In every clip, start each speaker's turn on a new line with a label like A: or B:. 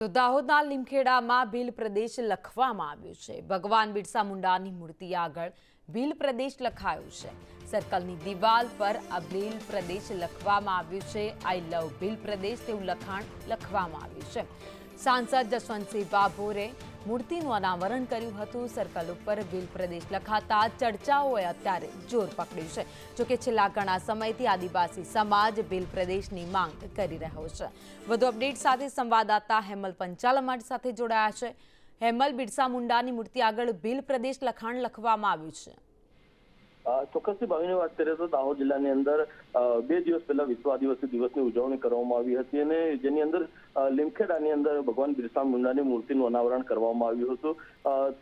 A: તો દાહોદના લીમખેડામાં ભીલ પ્રદેશ લખવામાં આવ્યું છે। ભગવાન બિરસા મુંડાની મૂર્તિ આગળ ભીલ પ્રદેશ લખાયું છે। સર્કલની દિવાલ પર આ ભીલ પ્રદેશ લખવામાં આવ્યું છે। આઈ લવ ભીલ પ્રદેશ તેવું લખાણ લખવામાં આવ્યું છે। સાંસદ જસવંતસિંહ ભાભોરે મૂર્તિનું અનાવરણ કર્યું હતું। સર્કલ ઉપર ભીલ પ્રદેશ લખાતા ચર્ચાઓએ અત્યારે જોર પકડ્યું છે। જોકે છેલ્લા ઘણા સમયથી આદિવાસી સમાજ ભીલ પ્રદેશની માંગ કરી રહ્યો છે। વધુ અપડેટ સાથે સંવાદદાતા હેમલ પંચાલ અમારી સાથે જોડાયા છે। હેમલ, બિરસા મુંડાની મૂર્તિ આગળ ભીલ પ્રદેશ લખાણ લખવામાં આવ્યું છે।
B: ચોક્કસથી ભાવિની વાત કરીએ તો દાહોદ જિલ્લાની અંદર 2 દિવસ પહેલા વિશ્વ આદિવાસી દિવસની ઉજવણી કરવામાં આવી હતી અને જેની અંદર લીમખેડાની અંદર ભગવાન બિરસા મુંડાની મૂર્તિનું અનાવરણ કરવામાં આવ્યું હતું।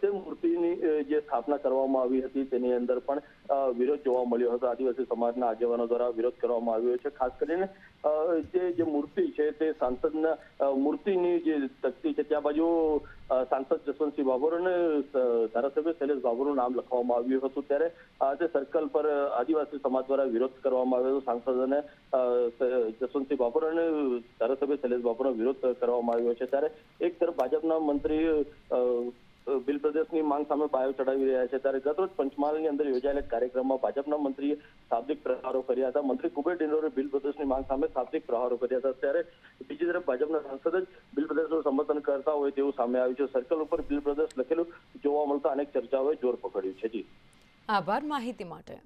B: તે મૂર્તિની જે સ્થાપના કરવામાં આવી હતી તેની અંદર પણ વિરોધ જોવા મળ્યો હતો। આદિવાસી સમાજના આગેવાનો દ્વારા વિરોધ કરવામાં આવ્યો છે। ખાસ કરીને જે મૂર્તિ છે તે સાંસદના મૂર્તિની જે તકતી છે ત્યાં બાજુ સાંસદ જસવંતસિંહ ભાભોર અને ધારાસભ્ય શૈલેષ ભાભોરનું નામ લખવામાં આવ્યું હતું। ત્યારે આજે સર્કલ પર આદિવાસી સમાજ દ્વારા વિરોધ કરવામાં આવ્યો હતો। સાંસદ અને જસવંતસિંહ ભાભોર અને ધારાસભ્ય શૈલેષ ભાભોરનો વિરોધ કરવામાં આવ્યો છે। ત્યારે એક તરફ ભાજપના મંત્રી ભીલ પ્રદેશની માંગ સામે પાયો ચડાવી રહ્યા છે। ત્યારે ગતરોજ પંચમહાલની અંદર યોજાયેલા એક કાર્યક્રમમાં ભાજપના મંત્રીએ શાબ્દિક પ્રહારો કર્યા હતા। મંત્રી કુબેર ડિંડોરે ભીલ પ્રદેશની માંગ સામે શાબ્દિક પ્રહારો કર્યા હતા। ત્યારે બીજી તરફ ભાજપના સાંસદ જ ભીલ પ્રદેશનું સમર્થન કરતા હોય તેવું સામે આવ્યું છે। સર્કલ ઉપર ભીલ પ્રદેશ લખેલું જોવા મળતા અનેક ચર્ચાઓએ જોર પકડ્યું છે। જી,
A: આભાર માહિતી માટે।